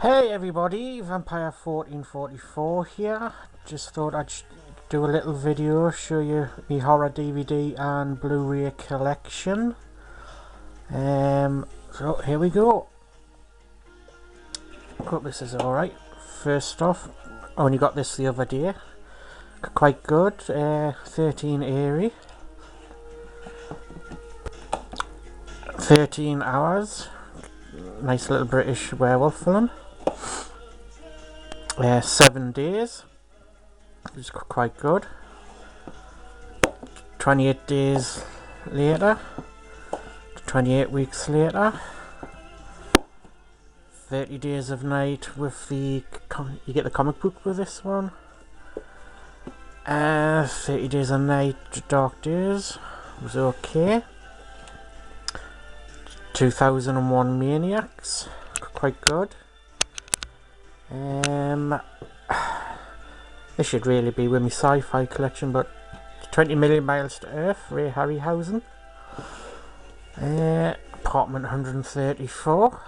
Hey everybody, Vampyre1444 here. Just thought I'd do a little video, show you my horror DVD and Blu-ray collection. So here we go. Hope this is alright. First off, only got this the other day. Quite good. 13 airy. 13 hours. Nice little British werewolf film. 7 days, which is quite good. 28 days later, 28 weeks later, 30 days of night with the, you get the comic book with this one. 30 days of night, dark days, was okay. 2001 Maniacs, quite good. This should really be with my sci-fi collection, but 20 Million Miles to Earth, Ray Harryhausen. Apartment 134.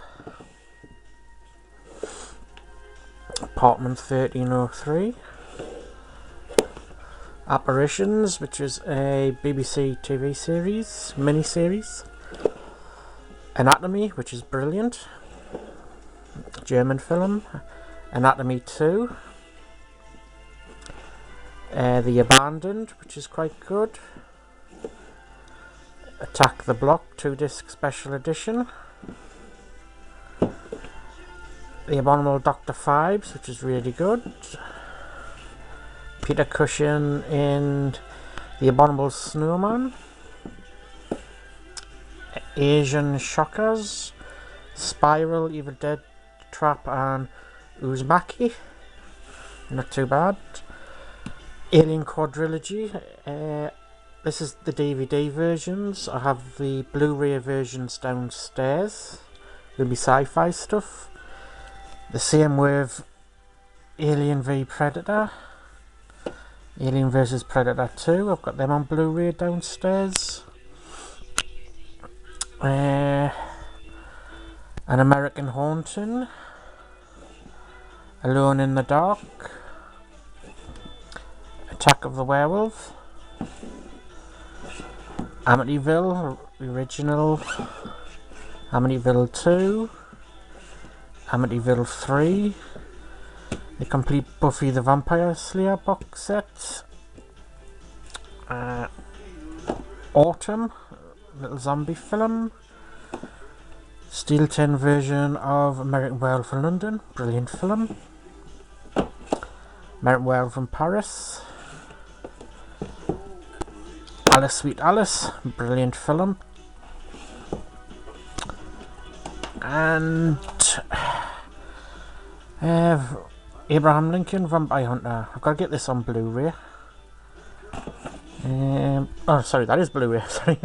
Apartment 1303. Apparitions, which is a BBC TV series, mini-series. Anatomy, which is brilliant. German film. Anatomy 2. The Abandoned, which is quite good. Attack the Block 2-disc special edition. The Abominable Dr. Phibes, which is really good. Peter Cushing in The Abominable Snowman. Asian Shockers. Spiral, Evil Dead Trap and Uzumaki. Not too bad. Alien Quadrilogy. This is the DVD versions. I have the Blu-ray versions downstairs with my sci-fi stuff. The same with Alien v Predator. Alien vs Predator 2. I've got them on Blu-ray downstairs. An American Haunting. Alone in the Dark. Attack of the Werewolf. Amityville, the original. Amityville 2. Amityville 3. The complete Buffy the Vampire Slayer box set. Autumn, little zombie film. Steel tin version of American Werewolf in London, brilliant film. American Werewolf in Paris. Alice Sweet Alice, brilliant film. And Abraham Lincoln Vampire Hunter. I've got to get this on Blu-ray. Oh, sorry, that is Blu-ray. Sorry.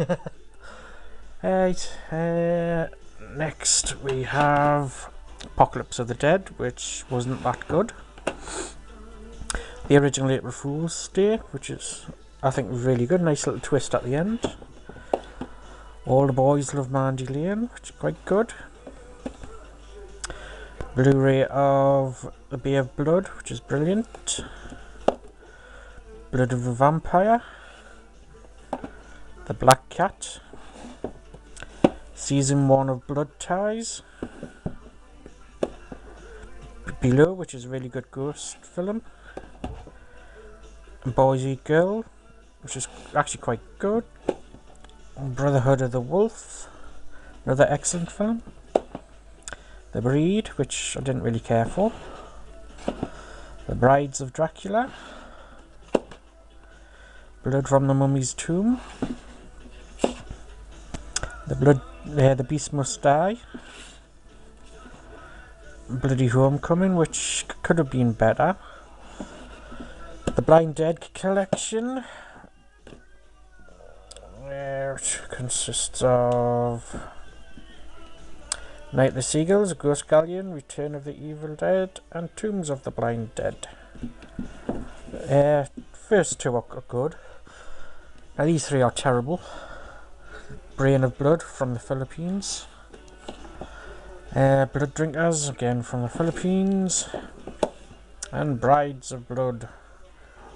Right. Next we have Apocalypse of the Dead, which wasn't that good. The original April Fool's Day, which is, I think, really good. Nice little twist at the end. All the Boys Love Mandy Lane, which is quite good. Blu-ray of The Bay of Blood, which is brilliant. Blood of the Vampire. The Black Cat. Season 1 of Blood Ties. Below, which is a really good ghost film. Boys Eat Girl, which is actually quite good. Brotherhood of the Wolf, another excellent film. The Breed, which I didn't really care for. The Brides of Dracula. Blood from the Mummy's Tomb. The Beast Must Die. Bloody Homecoming, which could have been better. The Blind Dead collection, which consists of Night of the Seagulls, Ghost Galleon, Return of the Evil Dead, and Tombs of the Blind Dead. First two are good. Now these three are terrible. Brain of Blood from the Philippines. Blood Drinkers, again from the Philippines. And Brides of Blood.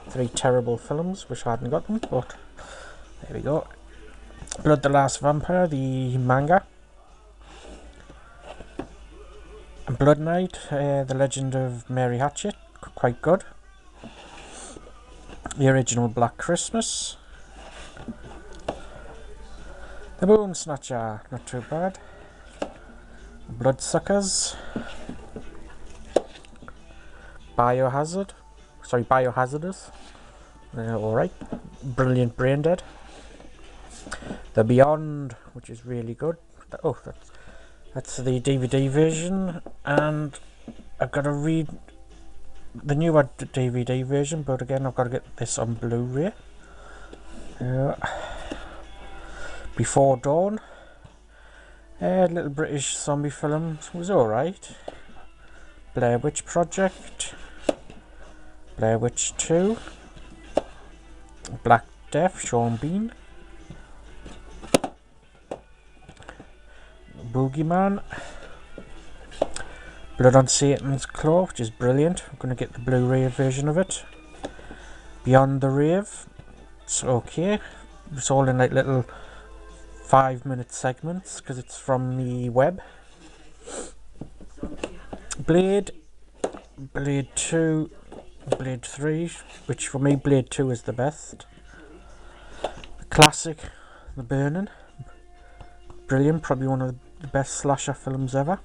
3 terrible films, wish I hadn't got them, but there we go. Blood the Last Vampire, the manga. And Blood Knight, The Legend of Mary Hatchet, quite good. The original Black Christmas. The Bone Snatcher, not too bad. Bloodsuckers. Biohazardous. Alright. Brilliant Brain Dead. The Beyond, which is really good. Oh, that's the DVD version, and I've got to read the newer DVD version, but again I've got to get this on Blu-ray. Before Dawn. Little British zombie film was alright. Blair Witch Project. Blair Witch 2. Black Death, Sean Bean. Boogeyman. Blood on Satan's Claw, which is brilliant. I'm going to get the Blu-ray version of it. Beyond the Rave. It's okay. It's all in like little 5-minute segments because it's from the web. Blade. Blade 2. Blade 3. Which for me, Blade 2 is the best. The classic, The Burning. Brilliant, probably one of the best slasher films ever.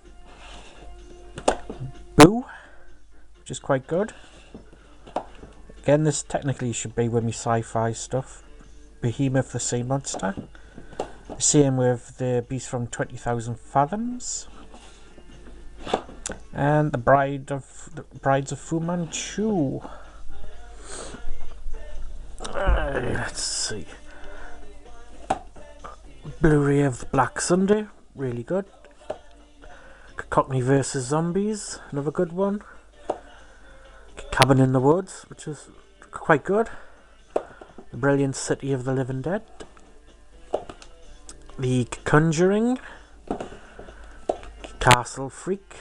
Boo, which is quite good. Again, this technically should be with me sci-fi stuff. Behemoth the Sea Monster. Same with the Beast from 20,000 Fathoms. And the Brides of Fu Manchu. Let's see. Blu-ray of Black Sunday, really good. Cockney vs Zombies, another good one. Cabin in the Woods, which is quite good. The Brilliant City of the Living Dead. The Conjuring. Castle Freak.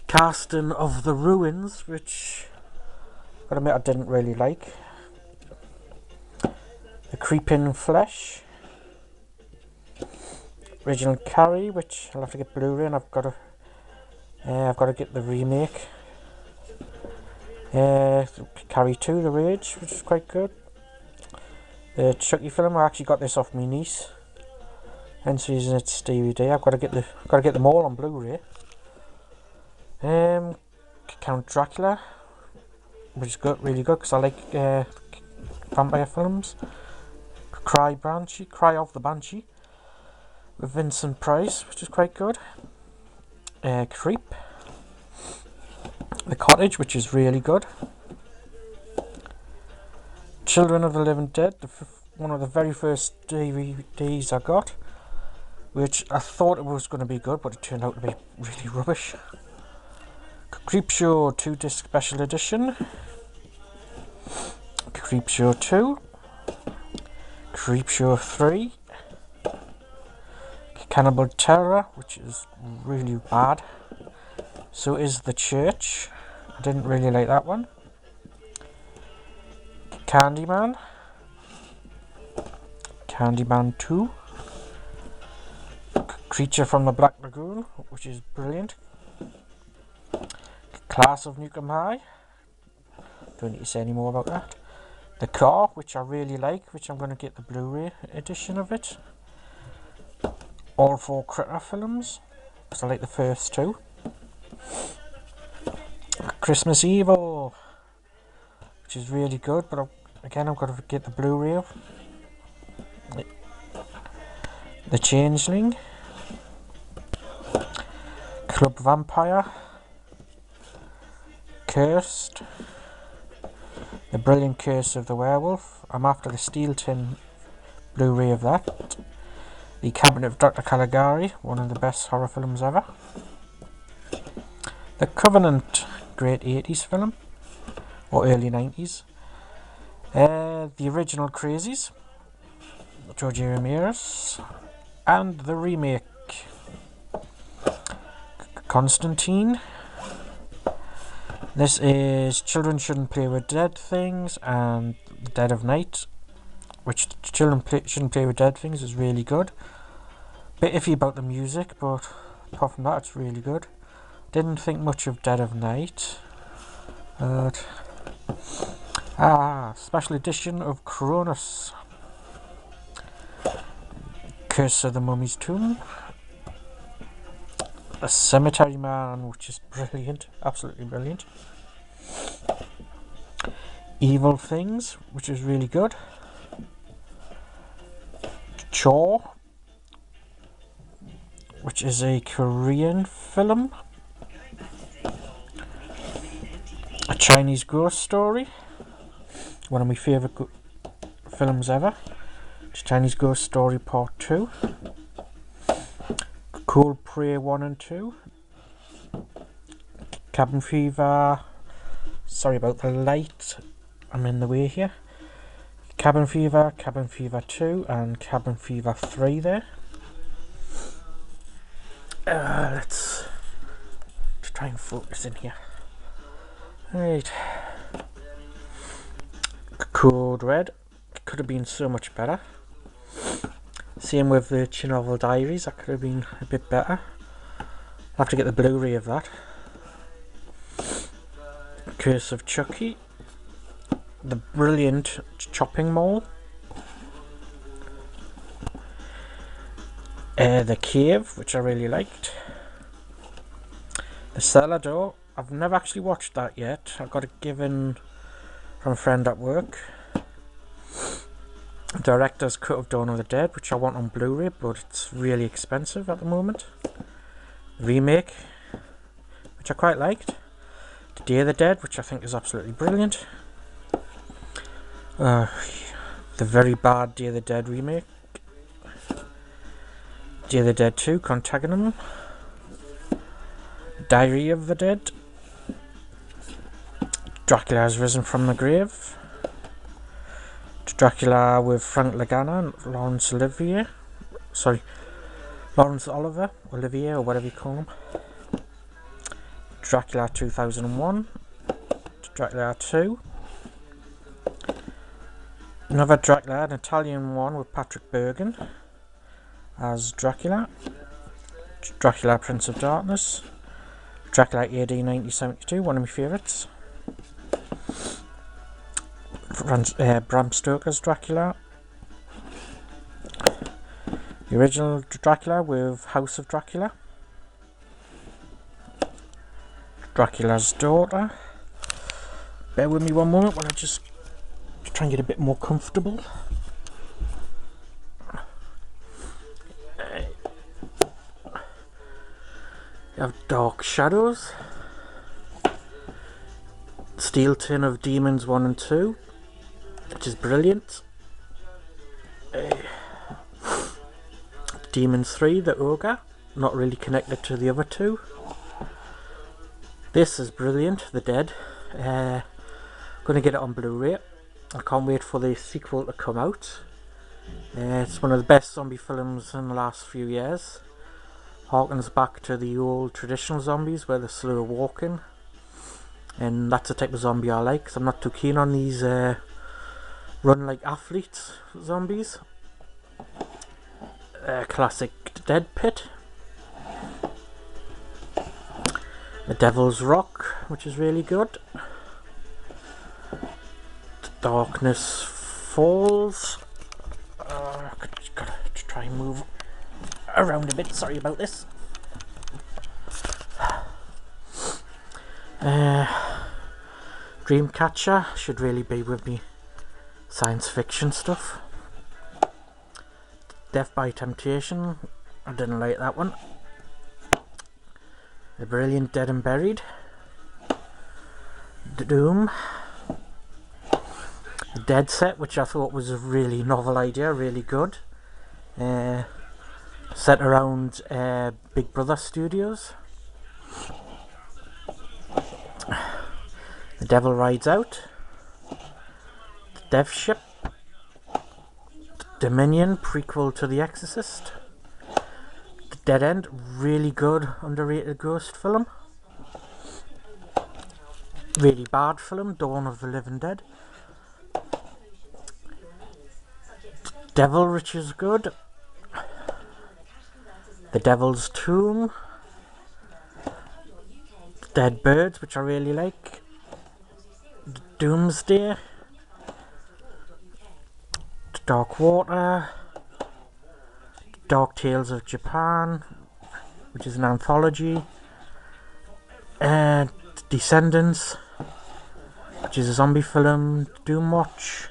Casting of the Ruins, which I admit I didn't really like. The Creeping Flesh. Original Carrie, which I'll have to get Blu-ray, and I've got to get the remake. Carrie 2, The Rage, which is quite good. The Chucky film, I actually got this off my niece, hence using its DVD. I've got to get them all on Blu-ray. Count Dracula, which is good, really good, because I like vampire films. Cry of the Banshee, with Vincent Price, which is quite good. Creep. The Cottage, which is really good. Children of the Living Dead, one of the very first DVDs I got, which I thought it was going to be good, but it turned out to be really rubbish. Creepshow 2-disc special edition. Creepshow 2. Creepshow 3. Cannibal Terror, which is really bad. So is The Church. I didn't really like that one. Candyman. Candyman 2. Creature from the Black Lagoon, which is brilliant. Class of Nukem High. Don't need to say any more about that. The Car, which I really like, which I'm going to get the Blu-ray edition of it. All 4 Critter films, because I like the first 2. Christmas Evil, which is really good, but again I've got to get the Blu-ray of. The Changeling. Club Vampire. Cursed. The Brilliant Curse of the Werewolf. I'm after the Steel Tin Blu-ray of that. The Cabinet of Dr. Caligari, one of the best horror films ever. The Covenant, great 80s film, or early 90s. The Original Crazies, George Ramirez, and the remake. Constantine. This is Children Shouldn't Play with Dead Things and Dead of Night, which Shouldn't Play with Dead Things is really good. Bit iffy about the music, but apart from that it's really good. Didn't think much of Dead of Night. But special edition of Cronus. Curse of the Mummy's Tomb. A Cemetery Man, which is brilliant, absolutely brilliant. Evil Things, which is really good. Chaw, which is a Korean film. A Chinese Ghost Story, one of my favourite films ever. It's Chinese Ghost Story Part 2. Cold Prey 1 and 2. Cabin Fever. Sorry about the light, I'm in the way here. Cabin Fever 2 and Cabin Fever 3 there. Let's try and focus in here. Right. Code Red. Could have been so much better. Same with the Chernobyl Diaries, that could have been a bit better. I'll have to get the Blu-ray of that. Curse of Chucky. The brilliant Chopping Mall. The Cave, which I really liked. The Cellar Door. I've never actually watched that yet. I got it given from a friend at work. Director's Cut of Dawn of the Dead, which I want on Blu-ray, but it's really expensive at the moment. Remake, which I quite liked. The Day of the Dead, which I think is absolutely brilliant. The very bad Day of the Dead remake. Day of the Dead 2, Contagion. Diary of the Dead. Dracula Has Risen from the Grave. Dracula with Frank Lagana and Laurence Olivier, or whatever you call him. Dracula 2001. Dracula 2. Another Dracula, an Italian one with Patrick Bergin as Dracula. Dracula Prince of Darkness. Dracula AD 1972, one of my favourites. Bram Stoker's Dracula. The original Dracula with House of Dracula. Dracula's Daughter. Bear with me one moment while I just try and get a bit more comfortable. You have Dark Shadows. Steel Tin of Demons 1 and 2. Which is brilliant. Demons 3, The Ogre, not really connected to the other two. This is brilliant, The Dead. Gonna get it on Blu-ray. I can't wait for the sequel to come out. It's one of the best zombie films in the last few years. Harkens back to the old traditional zombies where they're slow walking. And that's the type of zombie I like, 'cause I'm not too keen on these run like athletes zombies. Classic Dead Pit. The Devil's Rock, which is really good. Darkness Falls. Gotta try and move around a bit, sorry about this. Dreamcatcher should really be with me science fiction stuff. Death by Temptation, I didn't like that one. The brilliant Dead and Buried. Doom. The Dead Set, which I thought was a really novel idea, really good. Set around Big Brother Studios. The Devil Rides Out. The Dev Ship. Dominion, prequel to The Exorcist. The Dead End, really good underrated ghost film. Really bad film, Dawn of the Living Dead. Devil, which is good. The Devil's Tomb. Dead Birds, which I really like. Doomsday. Dark Water. Dark Tales of Japan, which is an anthology. Descendants, which is a zombie film. Doom Watch.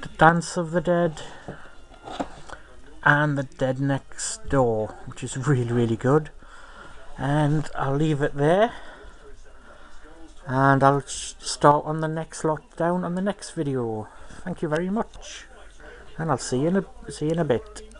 The Dance of the Dead. And The Dead Next Door, which is really good. And I'll leave it there. And I'll start on the next lockdown on the next video. Thank you very much. And I'll see you in a bit.